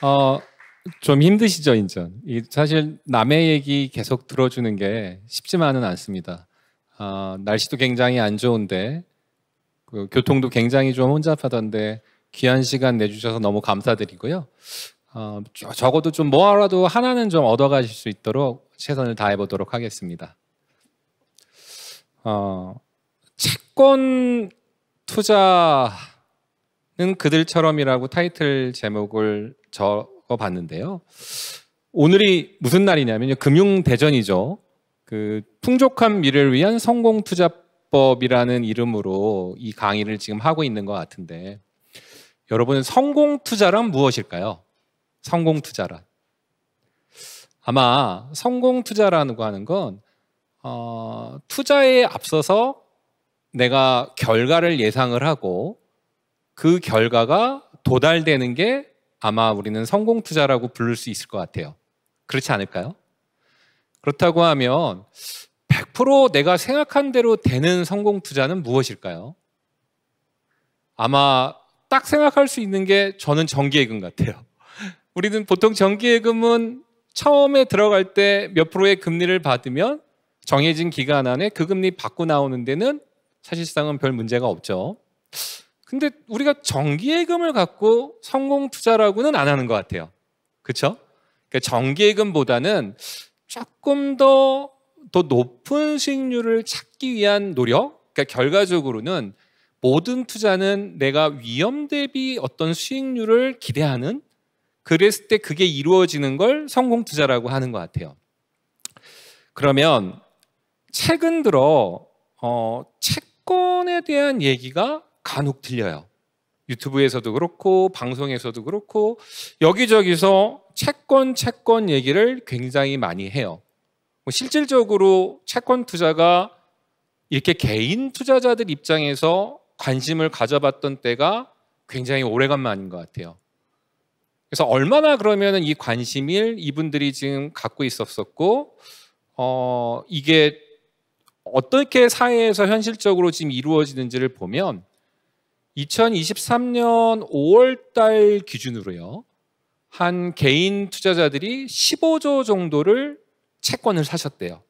어, 좀 힘드시죠, 인전? 사실 남의 얘기 계속 들어주는 게 쉽지만은 않습니다. 날씨도 굉장히 안 좋은데, 교통도 굉장히 좀 혼잡하던데, 귀한 시간 내주셔서 너무 감사드리고요. 적어도 좀 뭐라도 하나는 좀 얻어가실 수 있도록 최선을 다해보도록 하겠습니다. 채권 투자는 그들처럼이라고 타이틀 제목을 적어봤는데요. 오늘이 무슨 날이냐면요. 금융대전이죠. 그 풍족한 미래를 위한 성공투자법이라는 이름으로 이 강의를 지금 하고 있는 것 같은데, 여러분, 성공투자란 무엇일까요? 성공투자란. 아마 성공투자라고 하는 건 투자에 앞서서 내가 결과를 예상을 하고 그 결과가 도달되는 게 아마 우리는 성공투자라고 부를 수 있을 것 같아요. 그렇지 않을까요? 그렇다고 하면 100% 내가 생각한 대로 되는 성공투자는 무엇일까요? 아마 딱 생각할 수 있는 게 저는 정기예금 같아요. 우리는 보통 정기예금은 처음에 들어갈 때 몇 프로의 금리를 받으면 정해진 기간 안에 그 금리 받고 나오는 데는 사실상은 별 문제가 없죠. 근데 우리가 정기예금을 갖고 성공투자라고는 안 하는 것 같아요. 그렇죠? 그러니까 정기예금보다는 조금 더 높은 수익률을 찾기 위한 노력? 그러니까 결과적으로는 모든 투자는 내가 위험 대비 어떤 수익률을 기대하는, 그랬을 때 그게 이루어지는 걸 성공투자라고 하는 것 같아요. 그러면 최근 들어 채권에 대한 얘기가 간혹 들려요. 유튜브에서도 그렇고 방송에서도 그렇고 여기저기서 채권 얘기를 굉장히 많이 해요. 실질적으로 채권 투자가 이렇게 개인 투자자들 입장에서 관심을 가져봤던 때가 굉장히 오래간만인 것 같아요. 그래서 얼마나 그러면 이 관심을 이분들이 지금 갖고 있었었고 이게 어떻게 사회에서 현실적으로 지금 이루어지는지를 보면 2023년 5월 달 기준으로요. 한 개인 투자자들이 15조 정도를 채권을 사셨대요.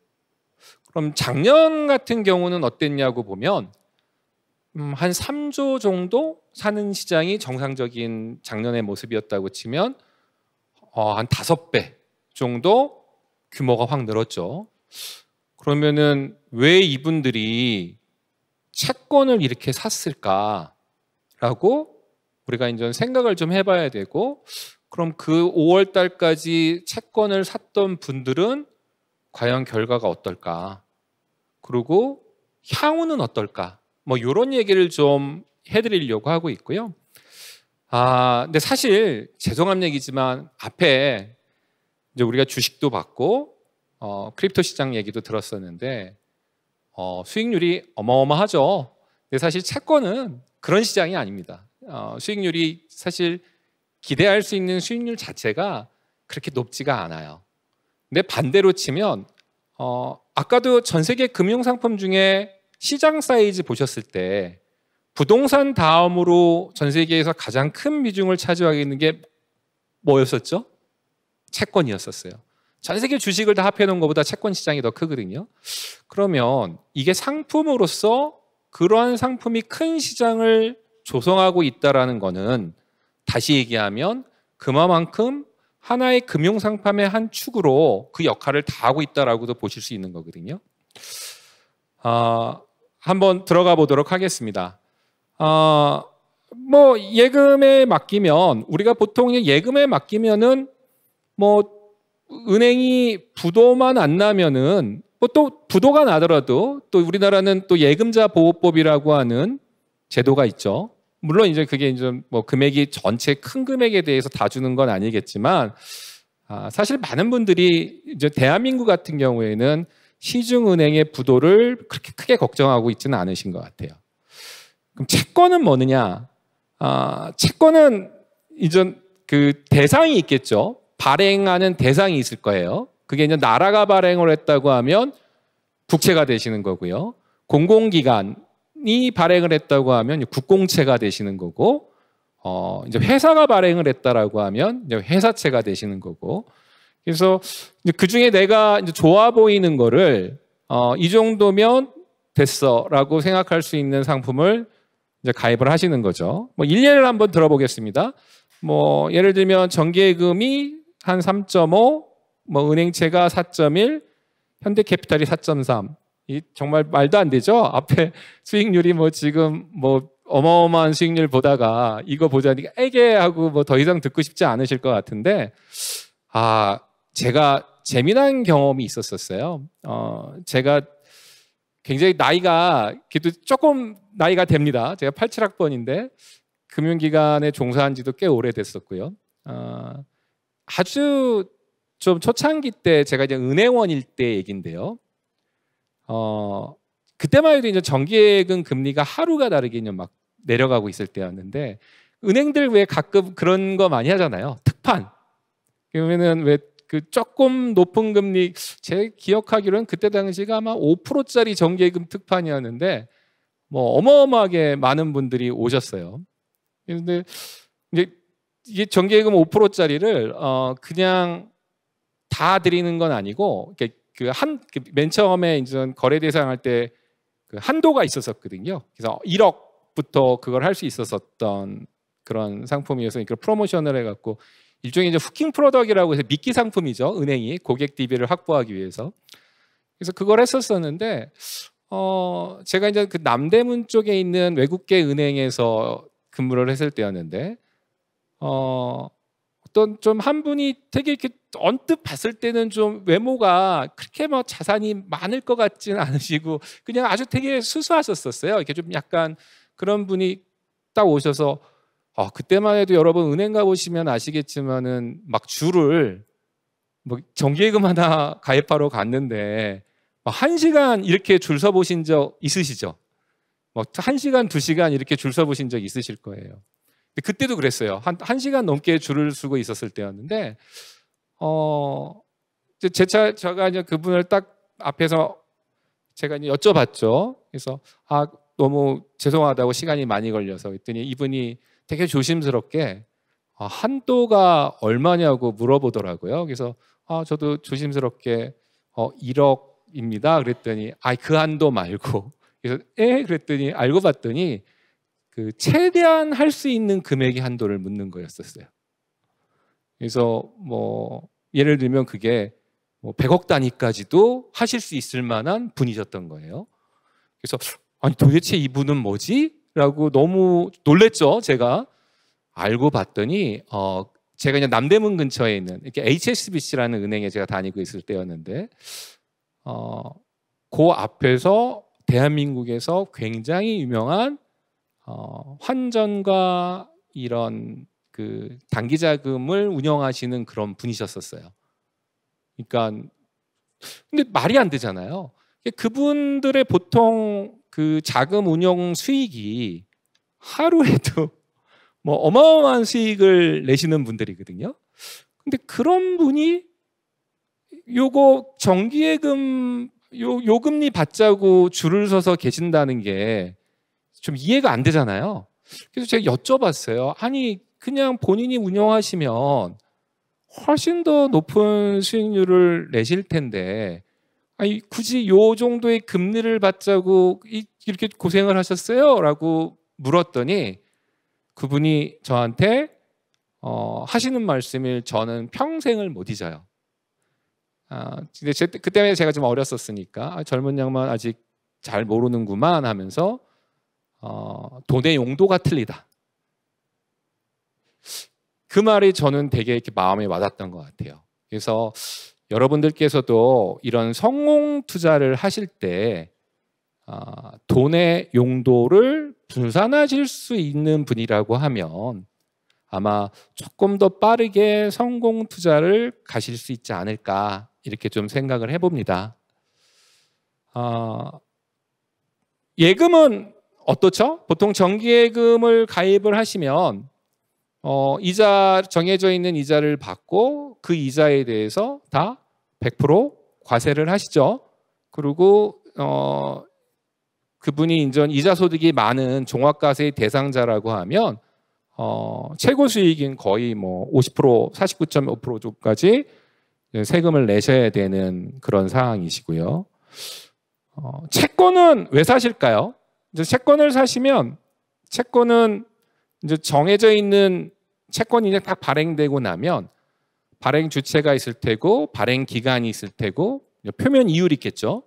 그럼 작년 같은 경우는 어땠냐고 보면 한 3조 정도 사는 시장이 정상적인 작년의 모습이었다고 치면 한 5배 정도 규모가 확 늘었죠. 그러면은 왜 이분들이 채권을 이렇게 샀을까라고 우리가 이제 생각을 좀 해봐야 되고, 그럼 그 5월 달까지 채권을 샀던 분들은 과연 결과가 어떨까? 그리고 향후는 어떨까? 뭐 이런 얘기를 좀 해드리려고 하고 있고요. 근데 사실 죄송한 얘기지만 앞에 이제 우리가 주식도 받고 크립토 시장 얘기도 들었었는데 수익률이 어마어마하죠. 근데 사실 채권은 그런 시장이 아닙니다. 수익률이 사실 기대할 수 있는 수익률 자체가 그렇게 높지가 않아요. 근데 반대로 치면 아까도 전 세계 금융상품 중에 시장 사이즈 보셨을 때 부동산 다음으로 전 세계에서 가장 큰 비중을 차지하고 있는 게 뭐였었죠? 채권이었었어요. 전 세계 주식을 다 합해놓은 것보다 채권 시장이 더 크거든요. 그러면 이게 상품으로서 그러한 상품이 큰 시장을 조성하고 있다는 거는 다시 얘기하면 그만큼 하나의 금융상품의 한 축으로 그 역할을 다하고 있다라고도 보실 수 있는 거거든요. 한번 들어가 보도록 하겠습니다. 뭐 예금에 맡기면 우리가 보통 예금에 맡기면은 뭐 은행이 부도만 안 나면은 뭐 또 부도가 나더라도 또 우리나라는 또 예금자 보호법이라고 하는 제도가 있죠. 물론 이제 그게 이제 뭐 금액이 전체 큰 금액에 대해서 다 주는 건 아니겠지만 사실 많은 분들이 이제 대한민국 같은 경우에는 시중은행의 부도를 그렇게 크게 걱정하고 있지는 않으신 것 같아요. 그럼 채권은 뭐느냐? 채권은 이제 그 대상이 있겠죠. 발행하는 대상이 있을 거예요. 그게 이제 나라가 발행을 했다고 하면 국채가 되시는 거고요. 공공기관이 발행을 했다고 하면 국공채가 되시는 거고, 이제 회사가 발행을 했다라고 하면 이제 회사채가 되시는 거고, 그래서 그 중에 내가 이제 좋아 보이는 거를 이 정도면 됐어라고 생각할 수 있는 상품을 이제 가입을 하시는 거죠. 뭐 일례를 한번 들어보겠습니다. 뭐 예를 들면 정기예금이 한 3.5, 뭐 은행채가 4.1, 현대캐피탈이 4.3. 이 정말 말도 안 되죠. 앞에 수익률이 뭐 지금 뭐 어마어마한 수익률 보다가 이거 보자니까 에게 하고 뭐 더 이상 듣고 싶지 않으실 것 같은데, 제가 재미난 경험이 있었어요. 제가 굉장히 나이가 그래도 조금 나이가 됩니다. 제가 87학번인데 금융기관에 종사한 지도 꽤 오래됐었고요. 아주 좀 초창기 때 제가 이제 은행원일 때 얘긴데요. 그때만 해도 이제 정기예금 금리가 하루가 다르게 막 내려가고 있을 때였는데, 은행들 왜 가끔 그런 거 많이 하잖아요. 특판. 그러면은 왜 그 조금 높은 금리, 제 기억하기로는 그때 당시가 아마 5%짜리 정기예금 특판이었는데 뭐 어마어마하게 많은 분들이 오셨어요. 그런데 이제 이게 정기예금 5%짜리를 그냥 다 드리는 건 아니고, 맨 처음에 이제 거래 대상 할 때 그 한도가 있었었거든요. 그래서 1억부터 그걸 할 수 있었던 그런 상품이어서 이걸 프로모션을 해갖고 일종의 이제 후킹 프로덕이라고 해서 미끼 상품이죠. 은행이 고객 DB를 확보하기 위해서. 그래서 그걸 했었었는데, 제가 이제 그 남대문 쪽에 있는 외국계 은행에서 근무를 했을 때였는데, 어떤 좀 한 분이 되게 이렇게 언뜻 봤을 때는 좀 외모가 그렇게 뭐 자산이 많을 것 같지는 않으시고 그냥 아주 되게 수수하셨었어요. 이렇게 좀 약간 그런 분이 딱 오셔서, 그때만 해도 여러분 은행 가보시면 아시겠지만은 막 줄을 뭐 정기예금 하나 가입하러 갔는데 막 1시간 이렇게 줄 서 보신 적 있으시죠? 뭐 1시간, 2시간 이렇게 줄 서 보신 적 있으실 거예요. 그때도 그랬어요. 한 1시간 넘게 줄을 서고 있었을 때였는데, 제가 이제 그분을 딱 앞에서 제가 이제 여쭤봤죠. 그래서 너무 죄송하다고 시간이 많이 걸려서 그랬더니 이분이 되게 조심스럽게 한도가 얼마냐고 물어보더라고요. 그래서 저도 조심스럽게 1억입니다. 그랬더니 그 한도 말고, 그래서 그랬더니 알고 봤더니 그 최대한 할 수 있는 금액의 한도를 묻는 거였었어요. 그래서 뭐 예를 들면 그게 뭐 100억 단위까지도 하실 수 있을 만한 분이셨던 거예요. 그래서 도대체 이분은 뭐지? 라고 너무 놀랬죠. 제가 알고 봤더니 제가 그냥 남대문 근처에 있는 이렇게 HSBC라는 은행에 제가 다니고 있을 때였는데, 그 앞에서 대한민국에서 굉장히 유명한 환전과 이런 그 단기 자금을 운영하시는 그런 분이셨었어요. 그러니까 근데 말이 안 되잖아요. 그분들의 보통 그 자금 운용 수익이 하루에도 뭐 어마어마한 수익을 내시는 분들이거든요. 근데 그런 분이 요거 정기예금 요 금리 받자고 줄을 서서 계신다는 게 좀 이해가 안 되잖아요. 그래서 제가 여쭤봤어요. 아니 그냥 본인이 운영하시면 훨씬 더 높은 수익률을 내실 텐데 굳이 요 정도의 금리를 받자고 이렇게 고생을 하셨어요? 라고 물었더니 그분이 저한테 하시는 말씀을 저는 평생을 못 잊어요. 근데 그때 제가 좀 어렸었으니까 젊은 양반 아직 잘 모르는구만 하면서 돈의 용도가 틀리다. 그 말이 저는 되게 이렇게 마음에 와닿았던 것 같아요. 그래서 여러분들께서도 이런 성공 투자를 하실 때 돈의 용도를 분산하실 수 있는 분이라고 하면 아마 조금 더 빠르게 성공 투자를 가실 수 있지 않을까 이렇게 좀 생각을 해봅니다. 예금은 어떻죠? 보통 정기예금을 가입을 하시면 이자 정해져 있는 이자를 받고 그 이자에 대해서 다 100% 과세를 하시죠. 그리고 그분이 인전 이자 소득이 많은 종합과세의 대상자라고 하면 최고 수익인 거의 뭐 50%, 49.5% 정도까지 세금을 내셔야 되는 그런 상황이시고요. 채권은 왜 사실까요? 이제 채권을 사시면 채권은 이제 정해져 있는 채권이 이제 딱 발행되고 나면 발행 주체가 있을 테고 발행 기간이 있을 테고 표면 이율이 있겠죠.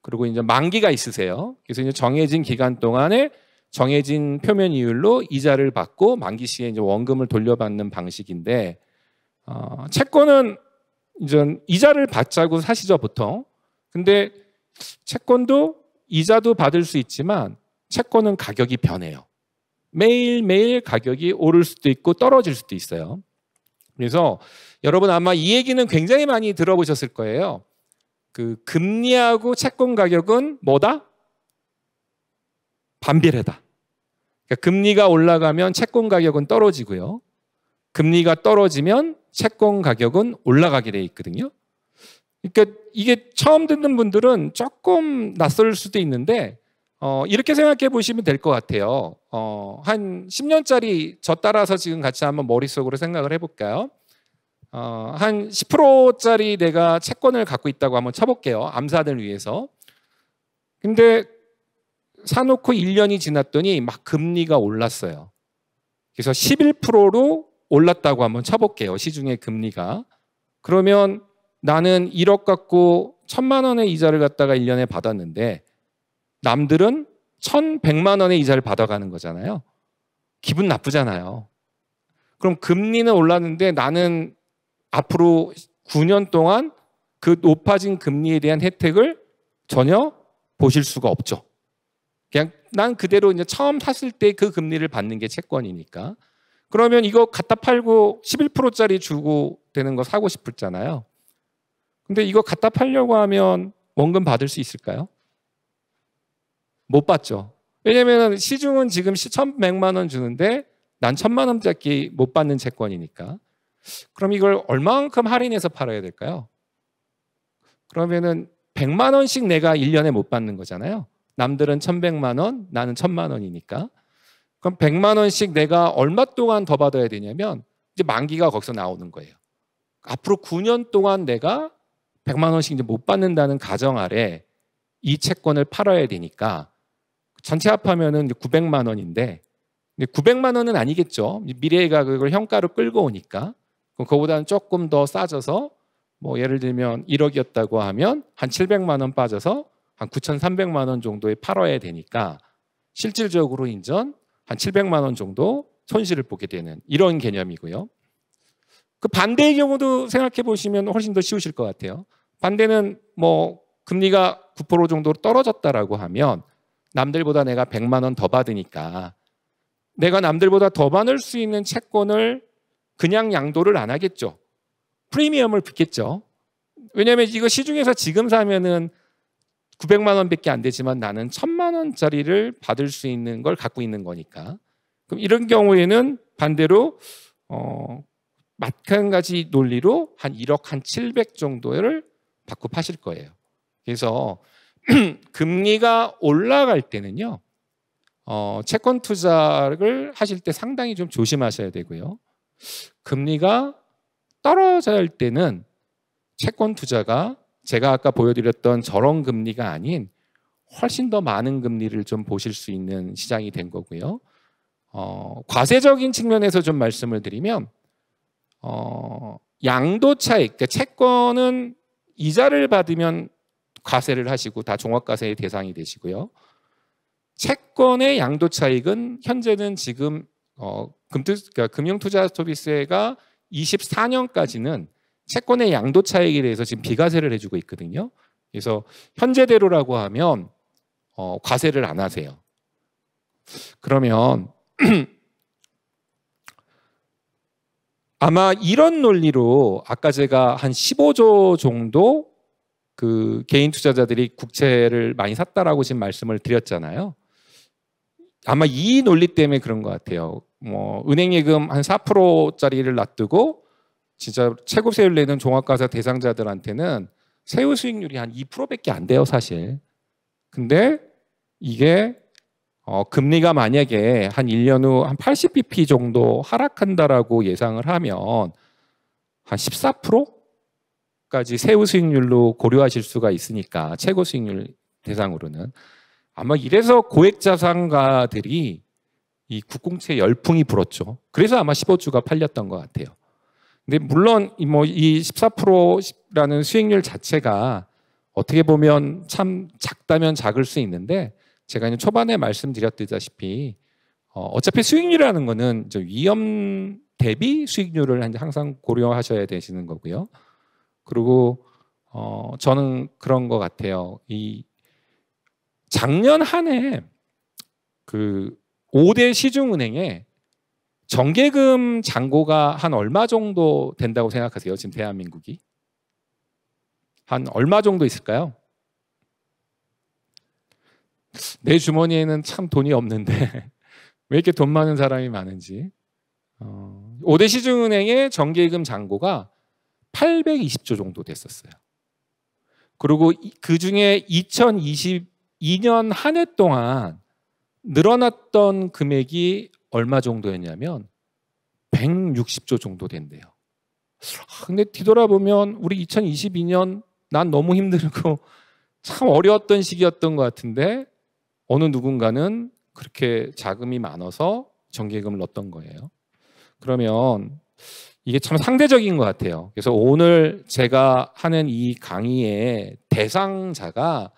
그리고 이제 만기가 있으세요. 그래서 이제 정해진 기간 동안에 정해진 표면 이율로 이자를 받고 만기 시에 이제 원금을 돌려받는 방식인데 채권은 이제 이자를 받자고 사시죠 보통. 근데 채권도 이자도 받을 수 있지만 채권은 가격이 변해요. 매일매일 가격이 오를 수도 있고 떨어질 수도 있어요. 그래서 여러분 아마 이 얘기는 굉장히 많이 들어보셨을 거예요. 그 금리하고 채권 가격은 뭐다? 반비례다. 그러니까 금리가 올라가면 채권 가격은 떨어지고요. 금리가 떨어지면 채권 가격은 올라가게 돼 있거든요. 그러니까 이게 처음 듣는 분들은 조금 낯설 수도 있는데 이렇게 생각해 보시면 될 것 같아요. 한 10년짜리 저 따라서 지금 같이 한번 머릿속으로 생각을 해볼까요? 한 10%짜리 내가 채권을 갖고 있다고 한번 쳐볼게요. 암산을 위해서. 근데 사놓고 1년이 지났더니 막 금리가 올랐어요. 그래서 11%로 올랐다고 한번 쳐볼게요. 시중의 금리가. 그러면 나는 1억 갖고 1,000만 원의 이자를 갖다가 1년에 받았는데 남들은 1,100만 원의 이자를 받아가는 거잖아요. 기분 나쁘잖아요. 그럼 금리는 올랐는데 나는 앞으로 9년 동안 그 높아진 금리에 대한 혜택을 전혀 보실 수가 없죠. 그냥 난 그대로 이제 처음 샀을 때 그 금리를 받는 게 채권이니까. 그러면 이거 갖다 팔고 11%짜리 주고 되는 거 사고 싶었잖아요. 근데 이거 갖다 팔려고 하면 원금 받을 수 있을까요? 못 받죠. 왜냐면 시중은 지금 1,100만 원 주는데 난 1,000만 원짜리 못 받는 채권이니까. 그럼 이걸 얼마만큼 할인해서 팔아야 될까요? 그러면은 100만 원씩 내가 1년에 못 받는 거잖아요. 남들은 1,100만 원, 나는 1,000만 원이니까. 그럼 100만 원씩 내가 얼마 동안 더 받아야 되냐면 이제 만기가 거기서 나오는 거예요. 앞으로 9년 동안 내가 100만 원씩 이제 못 받는다는 가정 아래 이 채권을 팔아야 되니까 전체 합하면은 900만 원인데 900만 원은 아니겠죠. 미래의 가격을 현가로 끌고 오니까. 그거보다는 조금 더 싸져서 뭐 예를 들면 1억이었다고 하면 한 700만 원 빠져서 한 9,300만 원 정도에 팔아야 되니까 실질적으로 인전 한 700만 원 정도 손실을 보게 되는 이런 개념이고요. 그 반대의 경우도 생각해 보시면 훨씬 더 쉬우실 것 같아요. 반대는 뭐 금리가 9% 정도로 떨어졌다라고 하면 남들보다 내가 100만 원 더 받으니까 내가 남들보다 더 받을 수 있는 채권을 그냥 양도를 안 하겠죠. 프리미엄을 붓겠죠. 왜냐하면 이거 시중에서 지금 사면은 900만 원밖에 안 되지만 나는 1,000만 원짜리를 받을 수 있는 걸 갖고 있는 거니까. 그럼 이런 경우에는 반대로 마찬가지 논리로 한 1억 한 700 정도를 받고 파실 거예요. 그래서 금리가 올라갈 때는요. 채권 투자를 하실 때 상당히 좀 조심하셔야 되고요. 금리가 떨어져야 할 때는 채권 투자가 제가 아까 보여드렸던 저런 금리가 아닌 훨씬 더 많은 금리를 좀 보실 수 있는 시장이 된 거고요. 과세적인 측면에서 좀 말씀을 드리면 양도 차익, 그러니까 채권은 이자를 받으면 과세를 하시고 다 종합과세의 대상이 되시고요. 채권의 양도 차익은 현재는 지금 그러니까 금융투자소비세가 24년까지는 채권의 양도 차익에 대해서 지금 비과세를 해주고 있거든요. 그래서 현재대로라고 하면 과세를 안 하세요. 그러면 아마 이런 논리로 아까 제가 한 15조 정도 그 개인 투자자들이 국채를 많이 샀다라고 지금 말씀을 드렸잖아요. 아마 이 논리 때문에 그런 것 같아요. 뭐 은행 예금 한 4%짜리를 놔두고 진짜 최고세율 내는 종합과세 대상자들한테는 세후 수익률이 한 2%밖에 안 돼요, 사실. 근데 이게 금리가 만약에 한 1년 후 한 80bp 정도 하락한다라고 예상을 하면 한 14%까지 세후 수익률로 고려하실 수가 있으니까 최고 수익률 대상으로는 아마 이래서 고액 자산가들이 이 국공채 열풍이 불었죠. 그래서 아마 15주가 팔렸던 것 같아요. 근데 물론 이 14%라는 수익률 자체가 어떻게 보면 참 작다면 작을 수 있는데 제가 이제 초반에 말씀드렸다시피 어차피 수익률이라는 거는 위험 대비 수익률을 항상 고려하셔야 되시는 거고요. 그리고 저는 그런 것 같아요. 이 작년 한 해 그 5대 시중은행에 정기예금 잔고가 한 얼마 정도 된다고 생각하세요? 지금 대한민국이 한 얼마 정도 있을까요? 내 주머니에는 참 돈이 없는데 왜 이렇게 돈 많은 사람이 많은지. 5대 시중은행의 정기예금 잔고가 820조 정도 됐었어요. 그리고 그 중에 2022년 한 해 동안 늘어났던 금액이 얼마 정도였냐면 160조 정도 된대요. 근데 뒤돌아보면 우리 2022년 난 너무 힘들고 참 어려웠던 시기였던 것 같은데 어느 누군가는 그렇게 자금이 많아서 정기예금을 넣었던 거예요. 그러면 이게 참 상대적인 것 같아요. 그래서 오늘 제가 하는 이 강의의 대상자가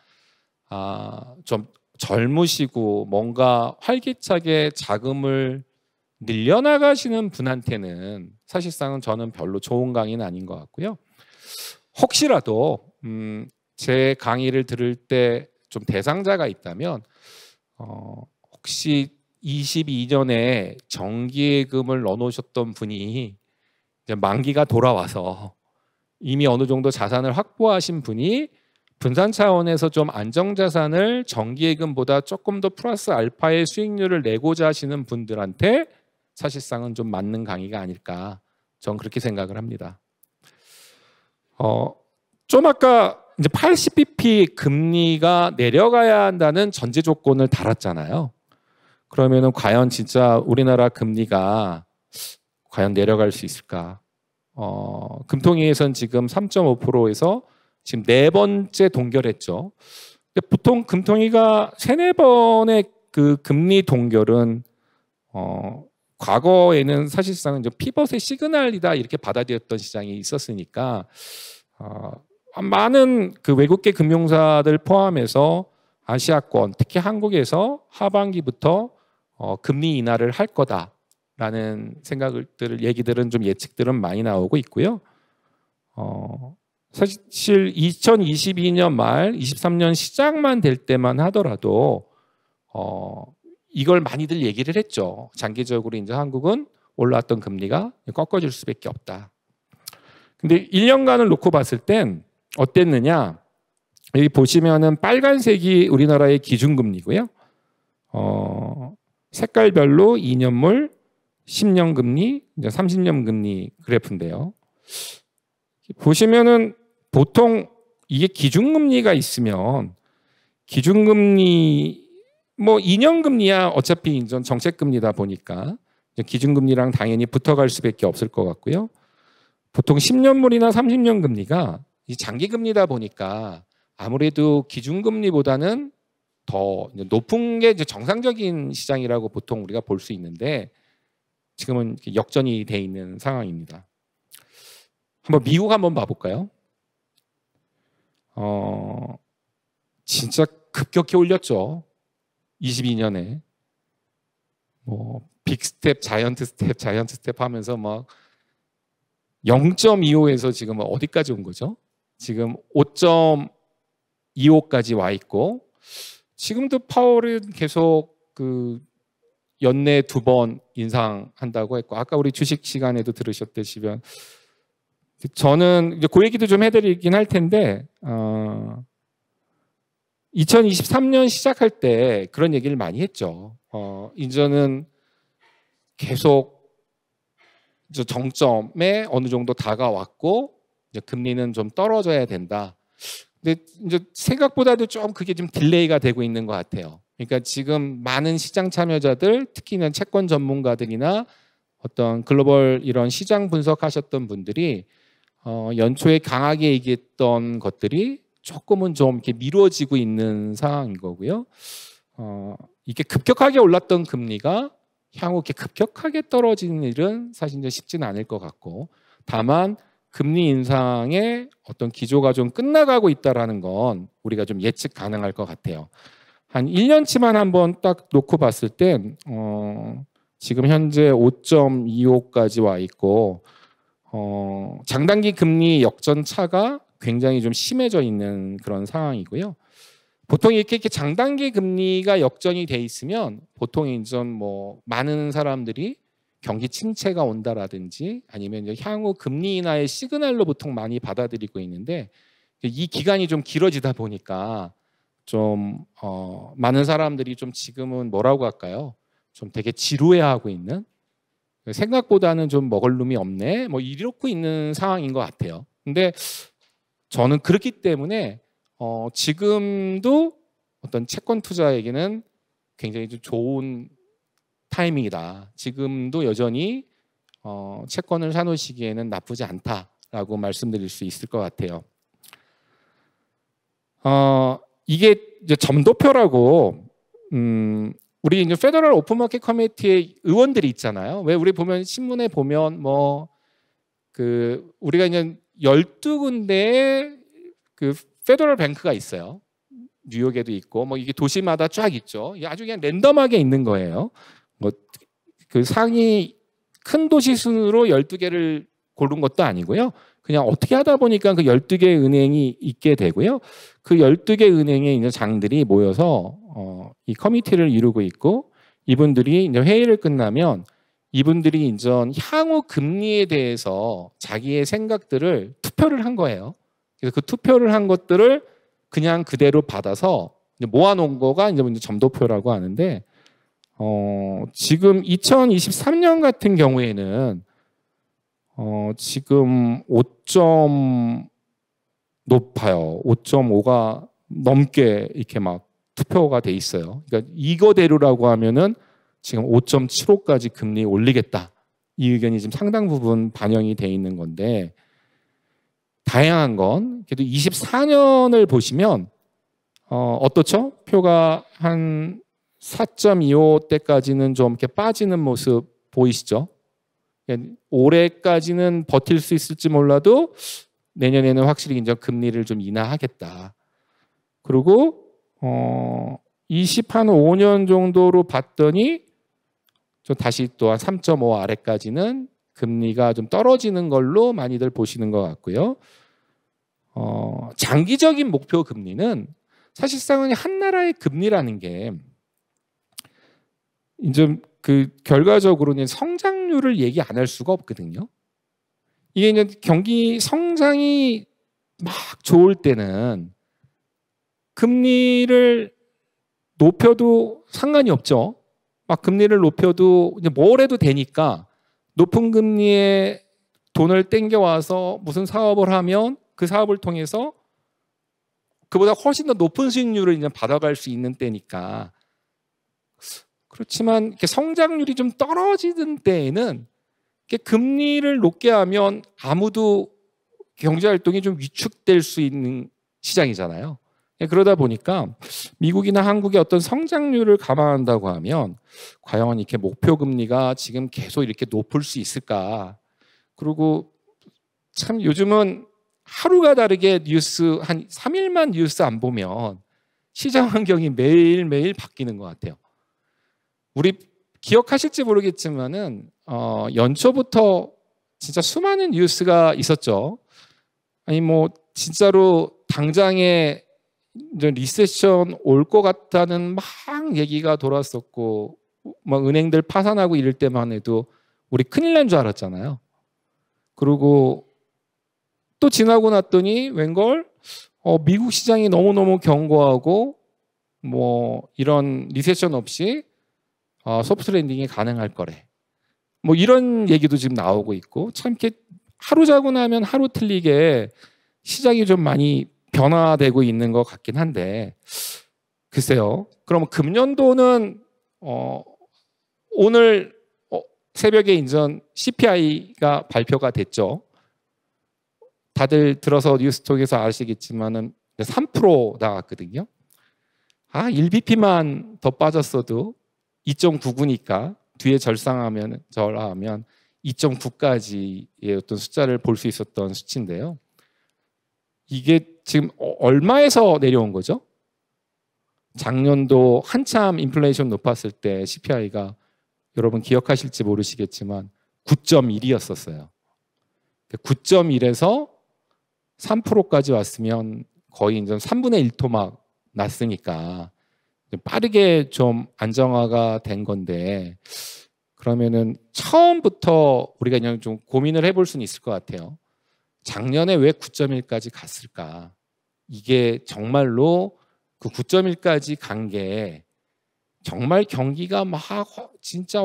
좀 젊으시고 뭔가 활기차게 자금을 늘려나가시는 분한테는 사실상은 저는 별로 좋은 강의는 아닌 것 같고요. 혹시라도 제 강의를 들을 때 좀 대상자가 있다면 혹시 22년에 정기예금을 넣어놓으셨던 분이 이제 만기가 돌아와서 이미 어느 정도 자산을 확보하신 분이 분산 차원에서 좀 안정자산을 정기예금보다 조금 더 플러스 알파의 수익률을 내고자 하시는 분들한테 사실상은 좀 맞는 강의가 아닐까, 전 그렇게 생각을 합니다. 좀 아까 이제 80bp 금리가 내려가야 한다는 전제 조건을 달았잖아요. 그러면은 과연 진짜 우리나라 금리가 과연 내려갈 수 있을까? 금통위에서는 지금 3.5%에서 지금 4번째 동결했죠. 보통 금통위가 3-4번의 그 금리 동결은 과거에는 사실상 이제 피벗의 시그널이다 이렇게 받아들였던 시장이 있었으니까 많은 그 외국계 금융사들 포함해서 아시아권 특히 한국에서 하반기부터 금리 인하를 할 거다라는 얘기들은 좀 예측들은 많이 나오고 있고요. 사실 2022년 말 23년 시작만 될 때만 하더라도 이걸 많이들 얘기를 했죠. 장기적으로 이제 한국은 올라왔던 금리가 꺾어질 수밖에 없다. 근데 1년간을 놓고 봤을 땐 어땠느냐? 여기 보시면은 빨간색이 우리나라의 기준금리고요. 색깔별로 2년물, 10년 금리, 30년 금리 그래프인데요. 보시면은 보통 이게 기준금리가 있으면 기준금리 2년 금리야 어차피 정책금리다 보니까 기준금리랑 당연히 붙어갈 수밖에 없을 것 같고요. 보통 10년물이나 30년 금리가 이 장기금리다 보니까 아무래도 기준금리보다는 더 높은 게 이제 정상적인 시장이라고 보통 우리가 볼 수 있는데 지금은 역전이 돼 있는 상황입니다. 미국 한번 봐볼까요? 진짜 급격히 올렸죠. 22년에 빅스텝, 자이언트 스텝 하면서 막 0.25에서 지금 어디까지 온 거죠? 지금 5.25까지 와 있고 지금도 파월은 계속 그 연내 2번 인상한다고 했고 아까 우리 주식 시간에도 들으셨듯이 저는 이제 그 얘기도 좀 해드리긴 할 텐데 2023년 시작할 때 그런 얘기를 많이 했죠. 이제는 계속 정점에 어느 정도 다가왔고 이제 금리는 좀 떨어져야 된다. 근데 이제 생각보다도 좀 그게 좀 딜레이가 되고 있는 것 같아요. 그러니까 지금 많은 시장 참여자들, 특히는 채권 전문가들이나 어떤 글로벌 이런 시장 분석하셨던 분들이 연초에 강하게 얘기했던 것들이 조금은 좀 이렇게 미뤄지고 있는 상황인 거고요. 이게 급격하게 올랐던 금리가 향후 이렇게 급격하게 떨어지는 일은 사실 이제 쉽지는 않을 것 같고, 다만 금리 인상의 어떤 기조가 좀 끝나가고 있다라는 건 우리가 좀 예측 가능할 것 같아요. 한 1년치만 한번 딱 놓고 봤을 땐 지금 현재 5.25까지 와 있고, 장단기 금리 역전 차가 굉장히 좀 심해져 있는 그런 상황이고요. 보통 이렇게 장단기 금리가 역전이 돼 있으면 보통 이제 뭐 많은 사람들이 경기 침체가 온다라든지 아니면 이제 향후 금리 인하의 시그널로 보통 많이 받아들이고 있는데, 이 기간이 좀 길어지다 보니까 좀 많은 사람들이 좀 지금은 뭐라고 할까요? 좀 되게 지루해하고 있는, 생각보다는 좀 먹을 놈이 없네, 뭐 이렇고 있는 상황인 것 같아요. 근데 저는 그렇기 때문에 지금도 어떤 채권 투자에게는 굉장히 좀 좋은 타이밍이다. 지금도 여전히 채권을 사놓으시기에는 나쁘지 않다라고 말씀드릴 수 있을 것 같아요. 이게 이제 점도표라고, 우리 이제 페더럴 오픈마켓 커미티의 의원들이 있잖아요. 왜 우리 보면 신문에 보면 뭐 우리가 이제 12군데의 그 페더럴 뱅크가 있어요. 뉴욕에도 있고 뭐 이게 도시마다 쫙 있죠. 이게 아주 그냥 랜덤하게 있는 거예요. 뭐 그 상위 큰 도시 순으로 12개를 고른 것도 아니고요. 그냥 어떻게 하다 보니까 그 12개 은행이 있게 되고요. 그 12개 은행의 이제 장들이 모여서 이 커미티를 이루고 있고, 이분들이 이제 회의를 끝나면 이분들이 이제 향후 금리에 대해서 자기의 생각들을 투표를 한 거예요. 그래서 그 투표를 한 것들을 그냥 그대로 받아서 모아놓은 거가 이제 점도표라고 하는데, 지금 2023년 같은 경우에는 지금 5점 높아요. 5.5가 넘게 이렇게 막 투표가 돼 있어요. 그러니까 이거대로라고 하면은 지금 5.75까지 금리 올리겠다. 이 의견이 지금 상당 부분 반영이 돼 있는 건데, 다양한 건 그래도 24년을 보시면 어떻죠? 표가 한 4.25대까지는 좀 이렇게 빠지는 모습 보이시죠? 올해까지는 버틸 수 있을지 몰라도 내년에는 확실히 이제 금리를 좀 인하하겠다. 그리고 25년 정도로 봤더니 좀 다시 또 한 3.5 아래까지는 금리가 좀 떨어지는 걸로 많이들 보시는 것 같고요. 장기적인 목표 금리는 사실상은 한 나라의 금리라는 게 이제 결과적으로는 성장률을 얘기 안 할 수가 없거든요. 이게 이제 경기 성장이 막 좋을 때는 금리를 높여도 상관이 없죠. 막 금리를 높여도 이제 뭘 해도 되니까 높은 금리에 돈을 땡겨와서 무슨 사업을 하면 그 사업을 통해서 그보다 훨씬 더 높은 수익률을 이제 받아갈 수 있는 때니까. 그렇지만 이렇게 성장률이 좀 떨어지는 때에는 이렇게 금리를 높게 하면 아무도 경제 활동이 좀 위축될 수 있는 시장이잖아요. 그러다 보니까 미국이나 한국의 어떤 성장률을 감안한다고 하면 과연 이렇게 목표 금리가 지금 계속 이렇게 높을 수 있을까? 그리고 참 요즘은 하루가 다르게 뉴스 한 3일만 뉴스 안 보면 시장 환경이 매일매일 바뀌는 것 같아요. 우리 기억하실지 모르겠지만은 연초부터 진짜 수많은 뉴스가 있었죠. 아니 뭐 진짜로 당장에 이제 리세션 올 것 같다는 막 얘기가 돌았었고, 막 은행들 파산하고 이럴 때만 해도 우리 큰일 난 줄 알았잖아요. 그리고 또 지나고 났더니 웬걸 미국 시장이 너무너무 견고하고 뭐 이런 리세션 없이 소프트 랜딩이 가능할 거래. 뭐 이런 얘기도 지금 나오고 있고, 참 이렇게 하루 자고 나면 하루 틀리게 시장이 좀 많이 변화되고 있는 것 같긴 한데, 글쎄요. 그럼 금년도는 오늘 새벽에 인전 CPI가 발표가 됐죠. 다들 들어서 뉴스톡에서 아시겠지만은 3% 나왔거든요. 1bp만 더 빠졌어도 2.99니까 뒤에 절하면 2.9까지의 어떤 숫자를 볼 수 있었던 수치인데요. 이게 지금 얼마에서 내려온 거죠? 작년도 한참 인플레이션 높았을 때 CPI가 여러분 기억하실지 모르시겠지만 9.1이었었어요. 9.1에서 3%까지 왔으면 거의 이제 3분의 1 토막 났으니까 빠르게 좀 안정화가 된 건데, 그러면은 처음부터 우리가 그냥 좀 고민을 해볼 수는 있을 것 같아요. 작년에 왜 9.1까지 갔을까? 이게 정말로 그 9.1까지 간 게 정말 경기가 막 진짜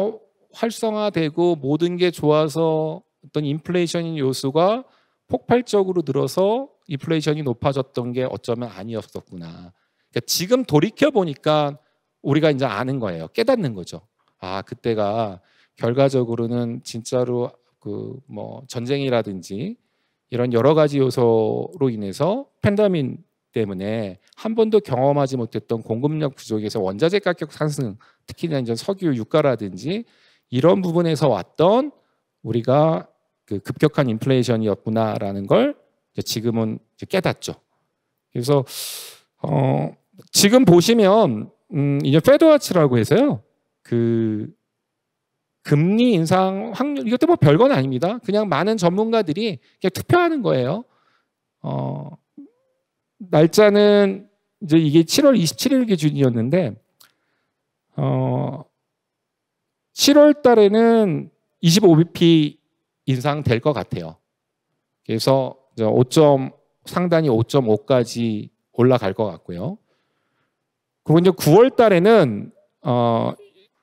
활성화되고 모든 게 좋아서 어떤 인플레이션 요소가 폭발적으로 늘어서 인플레이션이 높아졌던 게 어쩌면 아니었었구나. 그러니까 지금 돌이켜 보니까 우리가 이제 아는 거예요. 깨닫는 거죠. 그때가 결과적으로는 진짜로 그 뭐 전쟁이라든지 이런 여러 가지 요소로 인해서 팬데믹 때문에 한 번도 경험하지 못했던 공급력 부족에서 원자재 가격 상승, 특히나 이제 석유 유가라든지 이런 부분에서 왔던 우리가 그 급격한 인플레이션이었구나라는 걸 지금은 깨닫죠. 그래서 지금 보시면 이제 페드워치라고 해서요. 그 금리 인상 확률, 이것도 뭐 별건 아닙니다. 그냥 많은 전문가들이 그냥 투표하는 거예요. 날짜는 이제 이게 7월 27일 기준이었는데 7월 달에는 25bp 인상될 것 같아요. 그래서 상단이 5.5까지 올라갈 것 같고요. 그리고 이제 9월 달에는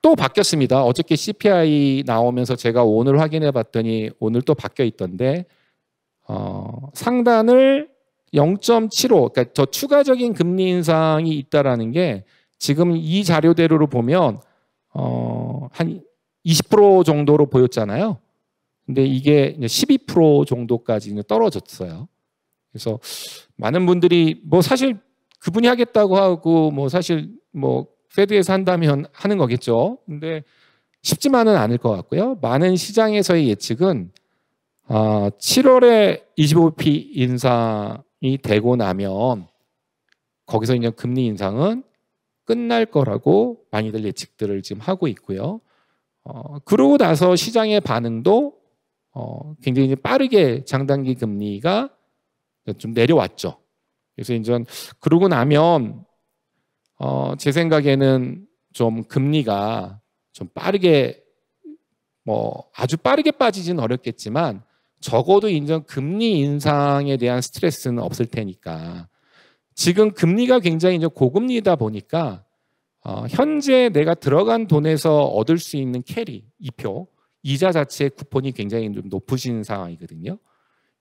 또 바뀌었습니다. 어저께 CPI 나오면서 제가 오늘 확인해 봤더니 오늘 또 바뀌어 있던데 상단을 0.75, 그러니까 더 추가적인 금리 인상이 있다라는 게 지금 이 자료대로로 보면 한 20% 정도로 보였잖아요. 근데 이게 12% 정도까지 떨어졌어요. 그래서 많은 분들이 뭐 사실 그분이 하겠다고 하고 뭐 사실 뭐 페드에서 한다면 하는 거겠죠. 근데 쉽지만은 않을 것 같고요. 많은 시장에서의 예측은 7월에 25p 인상이 되고 나면 거기서 이제 금리 인상은 끝날 거라고 많이들 예측들을 지금 하고 있고요. 그러고 나서 시장의 반응도 굉장히 빠르게 장단기 금리가 좀 내려왔죠. 그래서 이제 그러고 나면 제 생각에는 좀 금리가 좀 빠르게 뭐 아주 빠르게 빠지지는 어렵겠지만 적어도 이제 금리 인상에 대한 스트레스는 없을 테니까 지금 금리가 굉장히 이제 고금리다 보니까 현재 내가 들어간 돈에서 얻을 수 있는 캐리, 이표, 이자 자체의 쿠폰이 굉장히 좀 높으신 상황이거든요.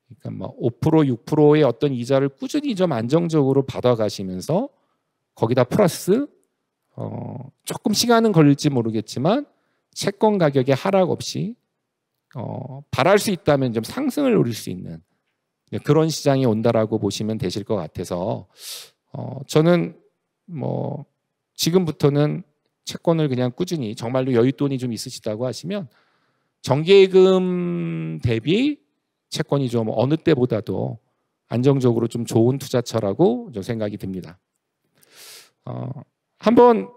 그러니까 뭐 5%, 6%의 어떤 이자를 꾸준히 좀 안정적으로 받아가시면서 거기다 플러스 조금 시간은 걸릴지 모르겠지만 채권 가격의 하락 없이 바랄 수 있다면 좀 상승을 노릴 수 있는 그런 시장이 온다라고 보시면 되실 것 같아서 저는 뭐 지금부터는 채권을 그냥 꾸준히 정말로 여윳돈이 좀 있으시다고 하시면 정기예금 대비 채권이 좀 어느 때보다도 안정적으로 좀 좋은 투자처라고 좀 생각이 듭니다. 한번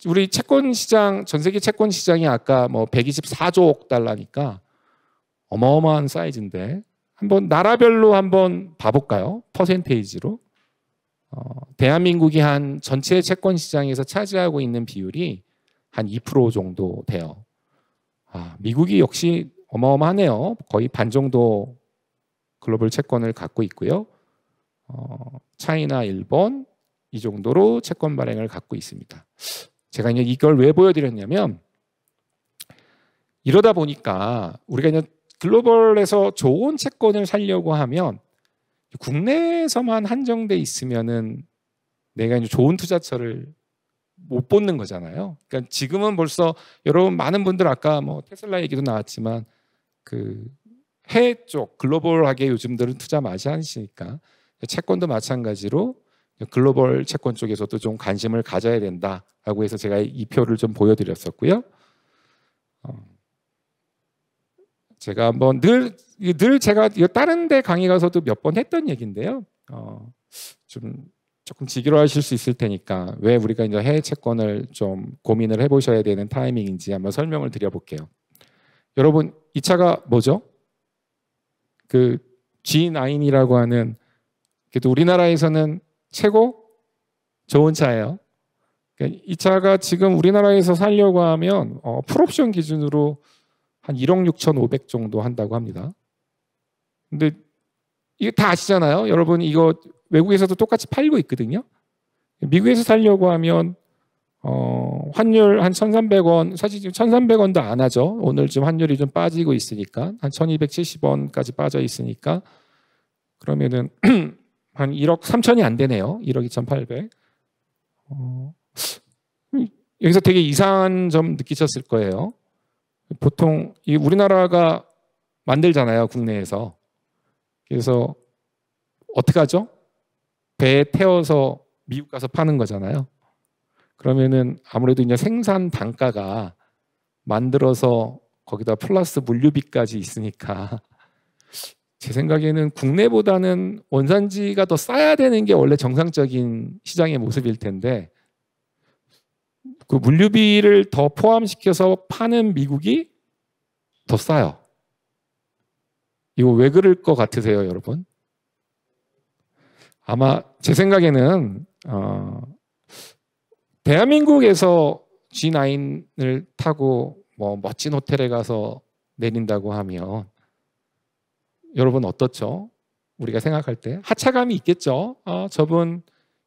우리 채권 시장, 전 세계 채권 시장이 아까 뭐 124조 달러니까 어마어마한 사이즈인데 한번 나라별로 한번 봐볼까요? 퍼센테이지로. 대한민국이 한 전체 채권 시장에서 차지하고 있는 비율이 한 2% 정도 돼요. 미국이 역시 어마어마하네요. 거의 반 정도 글로벌 채권을 갖고 있고요. 차이나, 일본 이 정도로 채권 발행을 갖고 있습니다. 제가 이제 이걸 왜 보여드렸냐면 이러다 보니까 우리가 이제 글로벌에서 좋은 채권을 사려고 하면 국내에서만 한정돼 있으면은 내가 이제 좋은 투자처를 못 뽑는 거잖아요. 그러니까 지금은 벌써 여러분 많은 분들 아까 뭐 테슬라 얘기도 나왔지만 그 해외 쪽 글로벌하게 요즘들은 투자 많이 하시니까 채권도 마찬가지로 글로벌 채권 쪽에서도 좀 관심을 가져야 된다라고 해서 제가 이 표를 좀 보여드렸었고요. 제가 한번 늘 제가 다른 데 강의 가서도 몇 번 했던 얘기인데요. 조금 지루하실 수 있을 테니까 왜 우리가 이제 해외 채권을 좀 고민을 해보셔야 되는 타이밍인지 한번 설명을 드려볼게요. 여러분 이 차가 뭐죠? 그 G9이라고 하는 그래도 우리나라에서는 최고 좋은 차예요. 그러니까 이 차가 지금 우리나라에서 살려고 하면 풀옵션 기준으로 한 1억 6,500 정도 한다고 합니다. 근데 이거 다 아시잖아요. 여러분 이거 외국에서도 똑같이 팔고 있거든요. 미국에서 살려고 하면 환율 한 1,300원, 사실 지금 1,300원도 안 하죠. 오늘 좀 환율이 좀 빠지고 있으니까 한 1,270원까지 빠져 있으니까 그러면은 한 1억 3천이 안 되네요. 1억 2,800. 여기서 되게 이상한 점 느끼셨을 거예요. 보통 이 우리나라가 만들잖아요, 국내에서. 그래서 어떻게 하죠? 배에 태워서 미국 가서 파는 거잖아요. 그러면은 아무래도 이제 생산 단가가 만들어서 거기다 플러스 물류비까지 있으니까 제 생각에는 국내보다는 원산지가 더 싸야 되는 게 원래 정상적인 시장의 모습일 텐데 그 물류비를 더 포함시켜서 파는 미국이 더 싸요. 이거 왜 그럴 것 같으세요, 여러분? 아마 제 생각에는 대한민국에서 G9을 타고 뭐 멋진 호텔에 가서 내린다고 하면 여러분 어떻죠? 우리가 생각할 때 하차감이 있겠죠. 저분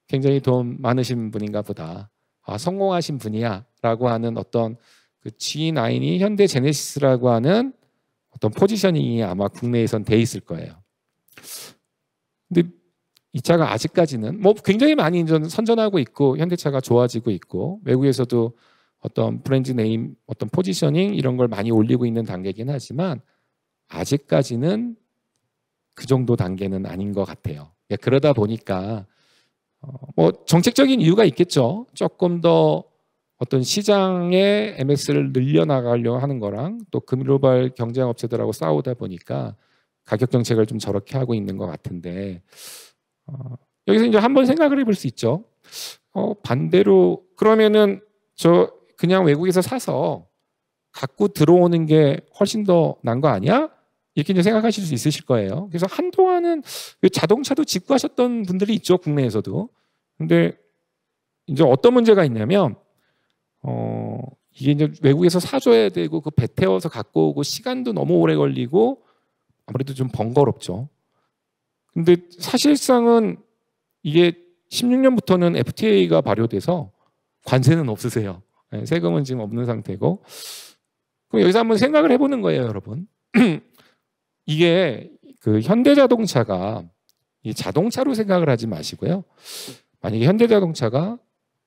굉장히 돈 많으신 분인가 보다. 성공하신 분이야 라고 하는 어떤 그 G9이 현대 제네시스라고 하는 어떤 포지셔닝이 아마 국내에선 돼 있을 거예요. 근데 이 차가 아직까지는 뭐 굉장히 많이 선전하고 있고 현대차가 좋아지고 있고 외국에서도 어떤 브랜드 네임, 어떤 포지셔닝 이런 걸 많이 올리고 있는 단계긴 하지만 아직까지는 그 정도 단계는 아닌 것 같아요. 그러다 보니까 뭐 정책적인 이유가 있겠죠. 조금 더 어떤 시장의 MS를 늘려나가려고 하는 거랑 또 글로벌 경쟁 업체들하고 싸우다 보니까 가격 정책을 좀 저렇게 하고 있는 것 같은데 여기서 이제 한번 생각을 해볼 수 있죠. 반대로 그러면은 저 그냥 외국에서 사서 갖고 들어오는 게 훨씬 더 나은 거 아니야? 이렇게 이제 생각하실 수 있으실 거예요. 그래서 한동안은 자동차도 직구하셨던 분들이 있죠, 국내에서도. 근데 이제 어떤 문제가 있냐면 이게 이제 외국에서 사줘야 되고 그 배 태워서 갖고 오고 시간도 너무 오래 걸리고 아무래도 좀 번거롭죠. 근데 사실상은 이게 16년부터는 FTA가 발효돼서 관세는 없으세요. 세금은 지금 없는 상태고. 그럼 여기서 한번 생각을 해보는 거예요, 여러분. 이게 그 현대자동차가 이 자동차로 생각을 하지 마시고요. 만약에 현대자동차가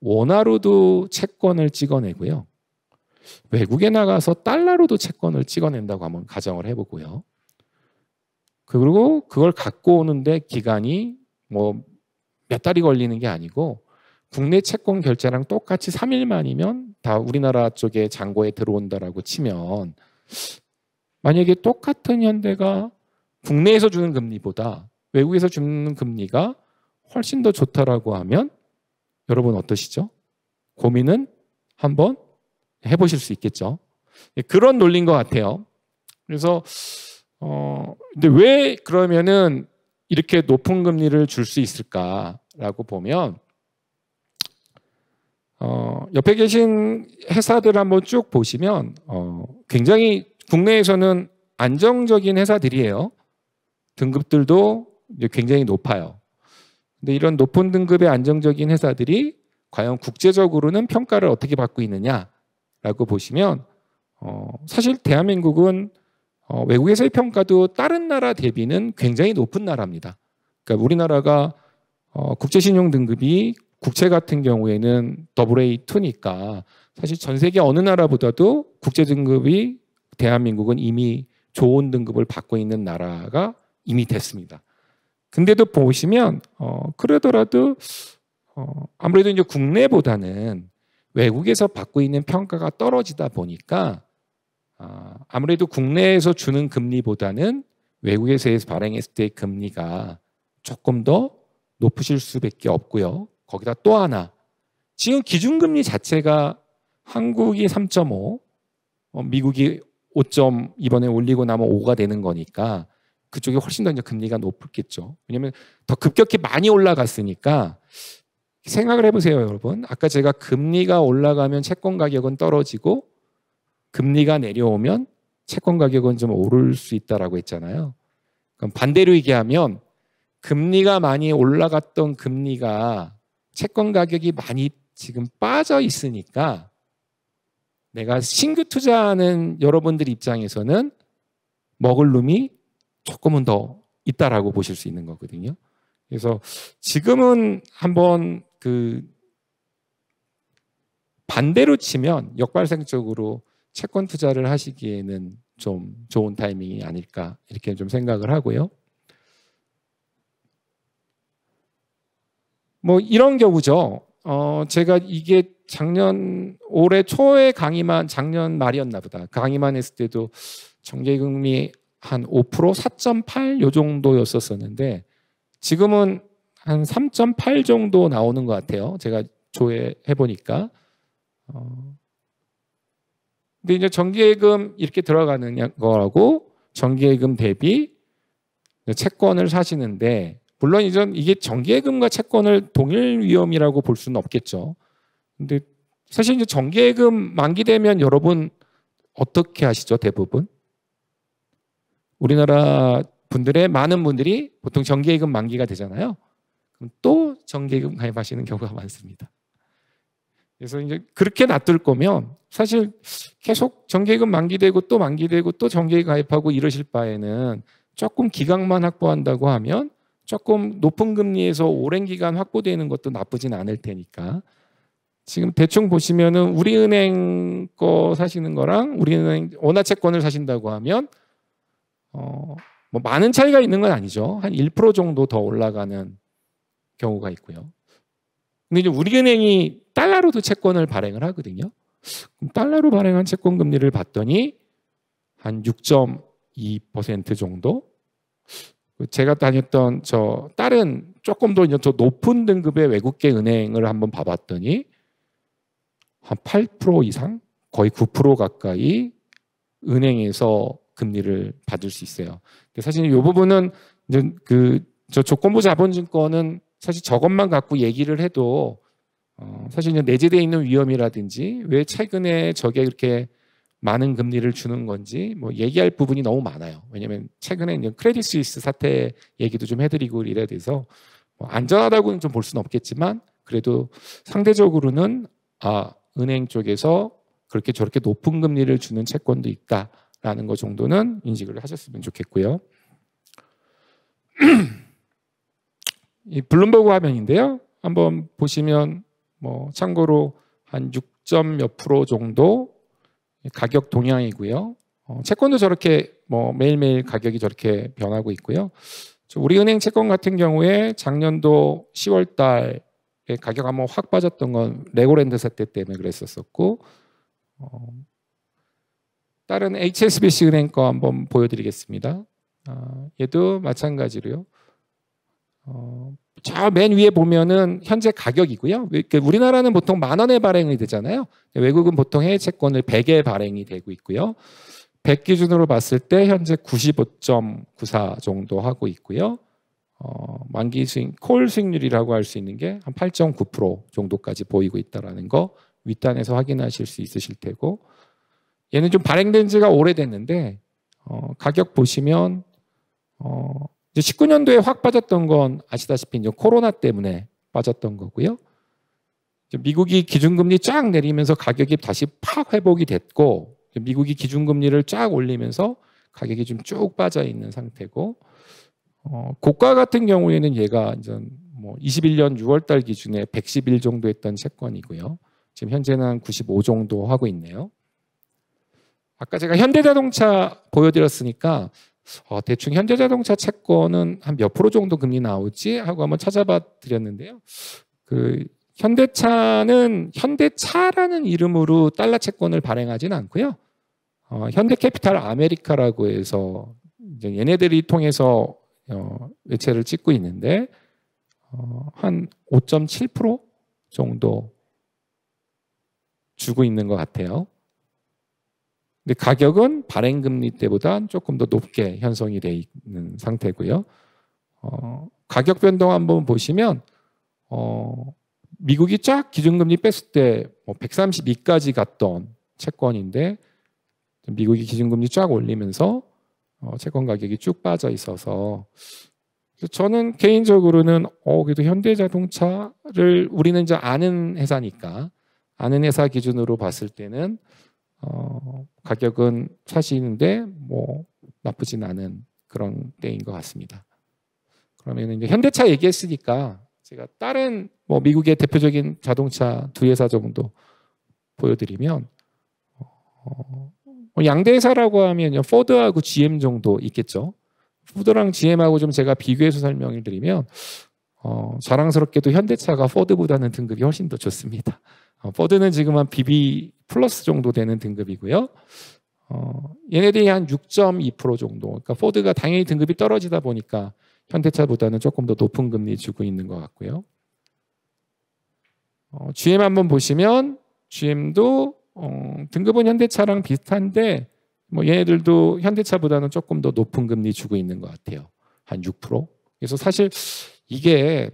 원화로도 채권을 찍어내고요. 외국에 나가서 달러로도 채권을 찍어낸다고 한번 가정을 해보고요. 그리고 그걸 갖고 오는데 기간이 뭐 몇 달이 걸리는 게 아니고 국내 채권 결제랑 똑같이 3일 만이면 다 우리나라 쪽에 잔고에 들어온다라고 치면 만약에 똑같은 현대가 국내에서 주는 금리보다 외국에서 주는 금리가 훨씬 더 좋다라고 하면 여러분 어떠시죠? 고민은 한번 해보실 수 있겠죠. 그런 논리인 것 같아요. 그래서 근데 왜 그러면은 이렇게 높은 금리를 줄 수 있을까라고 보면 옆에 계신 회사들 한번 쭉 보시면 굉장히 국내에서는 안정적인 회사들이에요. 등급들도 굉장히 높아요. 근데 이런 높은 등급의 안정적인 회사들이 과연 국제적으로는 평가를 어떻게 받고 있느냐라고 보시면 사실 대한민국은 외국에서의 평가도 다른 나라 대비는 굉장히 높은 나라입니다. 그러니까 우리나라가 국제신용 등급이 국채 같은 경우에는 AA2니까 사실 전 세계 어느 나라보다도 국제 등급이 대한민국은 이미 좋은 등급을 받고 있는 나라가 이미 됐습니다. 근데도 보시면 그러더라도 아무래도 이제 국내보다는 외국에서 받고 있는 평가가 떨어지다 보니까 아무래도 국내에서 주는 금리보다는 외국에서 발행했을 때의 금리가 조금 더 높으실 수밖에 없고요. 거기다 또 하나, 지금 기준금리 자체가 한국이 3.5, 미국이 5점 이번에 올리고 나면 5가 되는 거니까 그쪽이 훨씬 더 이제 금리가 높겠죠. 왜냐하면 더 급격히 많이 올라갔으니까. 생각을 해보세요, 여러분. 아까 제가 금리가 올라가면 채권 가격은 떨어지고 금리가 내려오면 채권 가격은 좀 오를 수 있다라고 했잖아요. 그럼 반대로 얘기하면 금리가 많이 올라갔던 금리가 채권 가격이 많이 지금 빠져 있으니까 내가 신규 투자하는 여러분들 입장에서는 먹을 놈이 조금은 더 있다라고 보실 수 있는 거거든요. 그래서 지금은 한번 반대로 치면 역발상적으로 채권 투자를 하시기에는 좀 좋은 타이밍이 아닐까 이렇게 좀 생각을 하고요. 뭐 이런 경우죠. 제가 이게 올해 초에 강의만, 작년 말이었나 보다. 강의만 했을 때도 정기금리 한 5%, 4.8 요 정도였었는데 지금은 한 3.8 정도 나오는 것 같아요. 제가 조회해 보니까. 근데 이제 정기예금 이렇게 들어가는 거라고 정기예금 대비 채권을 사시는데, 물론 이게 정기예금과 채권을 동일 위험이라고 볼 수는 없겠죠. 근데 사실 이제 정기예금 만기되면 여러분 어떻게 하시죠? 대부분 우리나라 분들의 많은 분들이 보통 정기예금 만기가 되잖아요. 그럼 또 정기예금 가입하시는 경우가 많습니다. 그래서 이제 그렇게 놔둘 거면 사실 계속 정기예금 만기되고 또 만기되고 또 정기예금 가입하고 이러실 바에는 조금 기간만 확보한다고 하면 조금 높은 금리에서 오랜 기간 확보되는 것도 나쁘진 않을 테니까. 지금 대충 보시면은 우리은행 거 사시는 거랑 우리은행 원화채권을 사신다고 하면 뭐 많은 차이가 있는 건 아니죠. 한 1% 정도 더 올라가는 경우가 있고요. 근데 이제 우리은행이 달러로도 채권을 발행을 하거든요. 그럼 달러로 발행한 채권 금리를 봤더니 한 6.2% 정도. 제가 다녔던 다른 조금 더 높은 등급의 외국계 은행을 한번 봐봤더니 한 8% 이상, 거의 9% 가까이 은행에서 금리를 받을 수 있어요. 근데 사실 이 부분은 이제 조건부 자본증권은 사실 저것만 갖고 얘기를 해도 사실 이제 내재되어 있는 위험이라든지 왜 최근에 저게 그렇게 많은 금리를 주는 건지 뭐 얘기할 부분이 너무 많아요. 왜냐하면 최근에 이제 크레딧 스위스 사태 얘기도 좀 해드리고 이래야 돼서 뭐 안전하다고는 좀 볼 수는 없겠지만 그래도 상대적으로는 은행 쪽에서 그렇게 저렇게 높은 금리를 주는 채권도 있다라는 것 정도는 인식을 하셨으면 좋겠고요. 이 블룸버그 화면인데요. 한번 보시면 뭐 참고로 한 6몇 % 정도 가격 동향이고요. 채권도 저렇게 뭐 매일매일 가격이 저렇게 변하고 있고요. 우리은행 채권 같은 경우에 작년도 10월 달에 가격 한번 확 빠졌던 건 레고랜드 사태 때문에 그랬었고, 다른 HSBC 은행 거 한번 보여드리겠습니다. 얘도 마찬가지로요. 저 맨 위에 보면은 현재 가격이고요. 우리나라는 보통 10,000원에 발행이 되잖아요. 외국은 보통 해외 채권을 100에 발행이 되고 있고요. 100 기준으로 봤을 때 현재 95.94 정도 하고 있고요. 만기 수익, 콜 수익률이라고 할 수 있는 게 한 8.9% 정도까지 보이고 있다는 거 윗단에서 확인하실 수 있으실 테고, 얘는 좀 발행된 지가 오래됐는데 가격 보시면 이제 19년도에 확 빠졌던 건 아시다시피 이제 코로나 때문에 빠졌던 거고요. 미국이 기준금리 쫙 내리면서 가격이 다시 팍 회복이 됐고, 미국이 기준금리를 쫙 올리면서 가격이 좀 쭉 빠져 있는 상태고, 고가 같은 경우에는 얘가 이제 뭐 21년 6월 달 기준에 111 정도 했던 채권이고요. 지금 현재는 한 95 정도 하고 있네요. 아까 제가 현대자동차 보여드렸으니까 대충 현대자동차 채권은 한 몇 프로 정도 금리 나오지 하고 한번 찾아봐 드렸는데요. 그 현대차는 현대차라는 이름으로 달러 채권을 발행하지는 않고요. 현대캐피탈 아메리카라고 해서 이제 얘네들이 통해서 외채를 찍고 있는데 한 5.7% 정도 주고 있는 것 같아요. 근데 가격은 발행금리 때보다 조금 더 높게 형성이 되어 있는 상태고요. 가격 변동 한번 보시면 미국이 쫙 기준금리 뺐을 때 132까지 갔던 채권인데 미국이 기준금리 쫙 올리면서 채권 가격이 쭉 빠져 있어서 저는 개인적으로는 그래도 현대자동차를 우리는 이제 아는 회사니까 아는 회사 기준으로 봤을 때는 가격은 사시는데 뭐 나쁘진 않은 그런 때인 것 같습니다. 그러면 이제 현대차 얘기했으니까 제가 다른 뭐 미국의 대표적인 자동차 두 회사 정도 보여드리면 양대 회사라고 하면 포드하고 GM 정도 있겠죠. 포드랑 GM하고 좀 제가 비교해서 설명을 드리면 자랑스럽게도 현대차가 포드보다는 등급이 훨씬 더 좋습니다. 포드는 지금 한 BB 플러스 정도 되는 등급이고요. 얘네들이 한 6.2% 정도. 그러니까 포드가 당연히 등급이 떨어지다 보니까 현대차보다는 조금 더 높은 금리 주고 있는 것 같고요. GM 한번 보시면 GM도 등급은 현대차랑 비슷한데 뭐 얘네들도 현대차보다는 조금 더 높은 금리 주고 있는 것 같아요. 한 6%. 그래서 사실 이게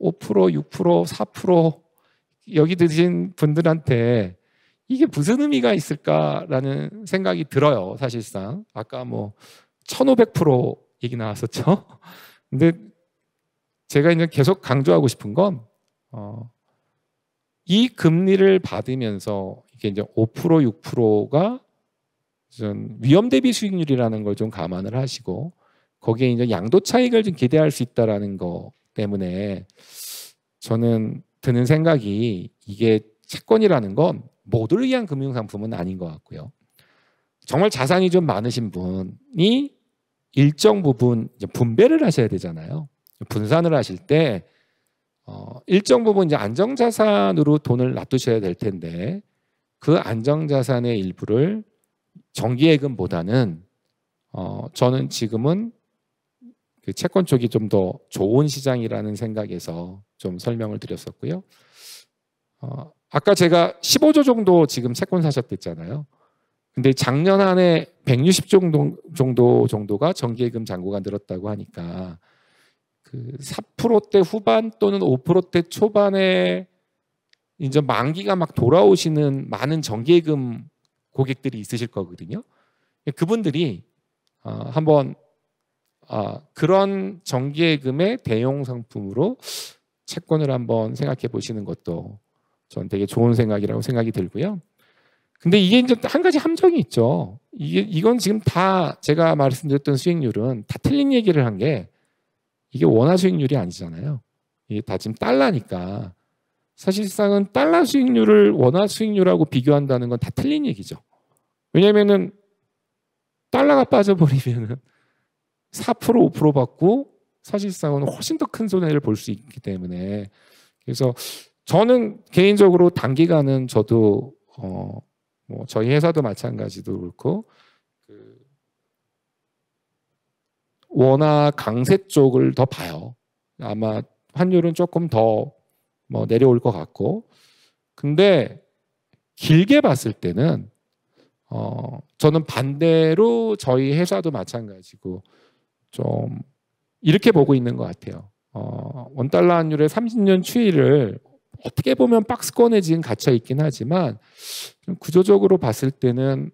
5%, 6%, 4% 여기 드신 분들한테 이게 무슨 의미가 있을까라는 생각이 들어요. 사실상 아까 뭐 1500% 얘기 나왔었죠. 근데 제가 이제 계속 강조하고 싶은 건 이 금리를 받으면서 이게 이제 5%, 6%가 위험 대비 수익률이라는 걸 좀 감안을 하시고 거기에 이제 양도 차익을 좀 기대할 수 있다라는 거 때문에 저는 드는 생각이 이게 채권이라는 건 모두를 위한 금융 상품은 아닌 것 같고요. 정말 자산이 좀 많으신 분이 일정 부분 이제 분배를 하셔야 되잖아요. 분산을 하실 때 일정 부분 이제 안정자산으로 돈을 놔두셔야 될 텐데 그 안정자산의 일부를 정기예금보다는 저는 지금은 그 채권 쪽이 좀 더 좋은 시장이라는 생각에서 좀 설명을 드렸었고요. 아까 제가 15조 정도 지금 채권 사셨댔잖아요. 근데 작년 한 해 160 정도가 정기예금 잔고가 늘었다고 하니까 그 4%대 후반 또는 5%대 초반에 이제 만기가 막 돌아오시는 많은 정기예금 고객들이 있으실 거거든요. 그분들이 한번 그런 정기예금의 대용 상품으로 채권을 한번 생각해 보시는 것도 전 되게 좋은 생각이라고 생각이 들고요. 근데 이게 이제 한 가지 함정이 있죠. 이건 지금 다 제가 말씀드렸던 수익률은 다 틀린 얘기를 한 게 이게 원화 수익률이 아니잖아요. 이게 다 지금 달러니까 사실상은 달러 수익률을 원화 수익률하고 비교한다는 건 다 틀린 얘기죠. 왜냐면은 달러가 빠져버리면은 4%, 5% 받고 사실상은 훨씬 더 큰 손해를 볼 수 있기 때문에 그래서 저는 개인적으로 단기간은 저도 뭐 저희 회사도 마찬가지도 그렇고 그 원화 강세 쪽을 더 봐요. 아마 환율은 조금 더 뭐 내려올 것 같고 근데 길게 봤을 때는 저는 반대로 저희 회사도 마찬가지고 좀 이렇게 보고 있는 것 같아요. 원달러 환율의 30년 추이를 어떻게 보면 박스권에 지금 갇혀 있긴 하지만 좀 구조적으로 봤을 때는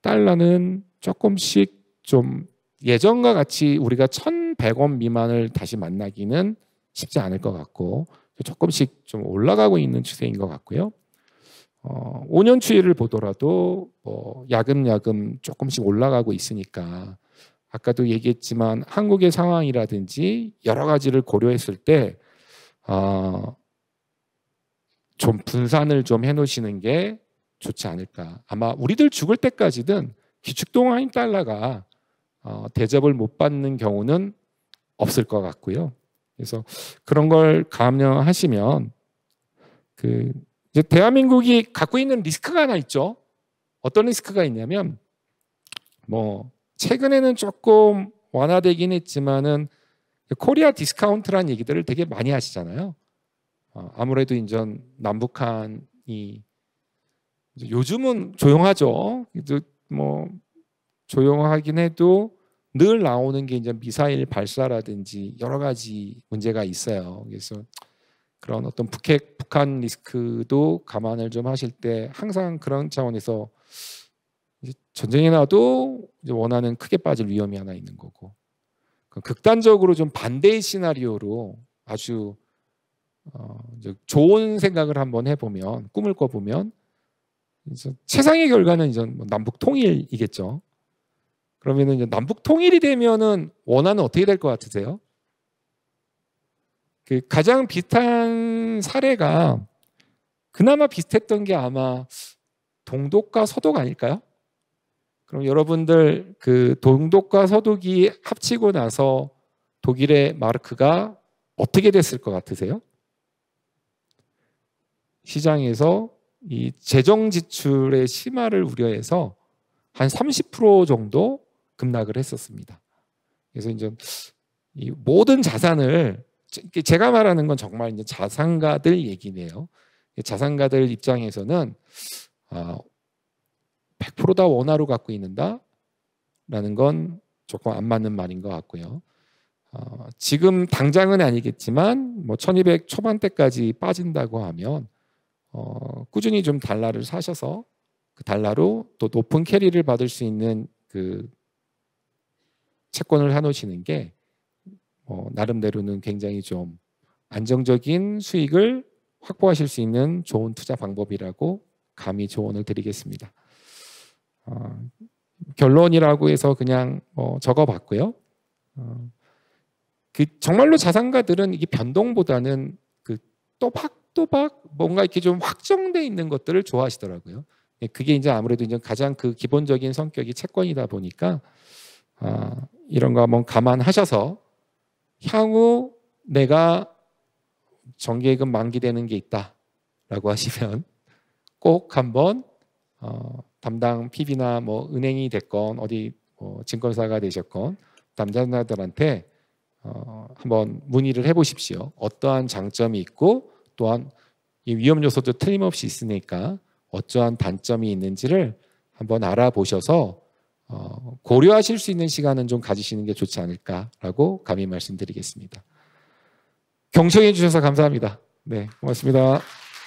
달러는 조금씩 좀 예전과 같이 우리가 1,100원 미만을 다시 만나기는 쉽지 않을 것 같고 조금씩 좀 올라가고 있는 추세인 것 같고요. 5년 추이를 보더라도 뭐 야금야금 조금씩 올라가고 있으니까 아까도 얘기했지만 한국의 상황이라든지 여러 가지를 고려했을 때 좀 분산을 좀 해놓으시는 게 좋지 않을까. 아마 우리들 죽을 때까지는 기축통 할인 달러가 대접을 못 받는 경우는 없을 것 같고요. 그래서 그런 걸 감안하시면 이제 대한민국이 갖고 있는 리스크가 하나 있죠. 어떤 리스크가 있냐면 뭐 최근에는 조금 완화되긴 했지만은 코리아 디스카운트라는 얘기들을 되게 많이 하시잖아요. 아무래도 이제 남북한이 요즘은 조용하죠. 뭐 조용하긴 해도 늘 나오는 게 이제 미사일 발사라든지 여러 가지 문제가 있어요. 그래서 그런 어떤 북한 리스크도 감안을 좀 하실 때 항상 그런 차원에서 전쟁이 나도 원하는 크게 빠질 위험이 하나 있는 거고, 극단적으로 좀 반대의 시나리오로 아주 좋은 생각을 한번 해보면, 꿈을 꿔보면 최상의 결과는 이제 남북 통일이겠죠. 그러면은 이제 남북 통일이 되면은 원화는 어떻게 될 것 같으세요? 가장 비슷한 사례가 그나마 비슷했던 게 아마 동독과 서독 아닐까요? 그럼 여러분들 동독과 서독이 합치고 나서 독일의 마르크가 어떻게 됐을 것 같으세요? 시장에서 이 재정 지출의 심화를 우려해서 한 30% 정도 급락을 했었습니다. 그래서 이제 이 모든 자산을, 제가 말하는 건 정말 이제 자산가들 얘기네요. 자산가들 입장에서는 100% 다 원화로 갖고 있는다라는 건 조금 안 맞는 말인 것 같고요. 지금 당장은 아니겠지만 뭐 1200 초반대까지 빠진다고 하면 꾸준히 좀 달러를 사셔서 그 달러로 또 높은 캐리를 받을 수 있는 채권을 사놓으시는 게 나름대로는 굉장히 좀 안정적인 수익을 확보하실 수 있는 좋은 투자 방법이라고 감히 조언을 드리겠습니다. 결론이라고 해서 그냥 적어봤고요. 정말로 자산가들은 이게 변동보다는 또박또박 뭔가 이렇게 좀 확정돼 있는 것들을 좋아하시더라고요. 그게 이제 아무래도 이제 가장 기본적인 성격이 채권이다 보니까 이런 거 한번 감안하셔서 향후 내가 정기예금 만기되는 게 있다라고 하시면 꼭 한번 담당 PB나 뭐 은행이 됐건 어디 증권사가 되셨건 담당자들한테 한번 문의를 해보십시오. 어떠한 장점이 있고 또한 이 위험 요소도 틀림없이 있으니까 어떠한 단점이 있는지를 한번 알아보셔서 고려하실 수 있는 시간은 좀 가지시는 게 좋지 않을까라고 감히 말씀드리겠습니다. 경청해 주셔서 감사합니다. 네, 고맙습니다.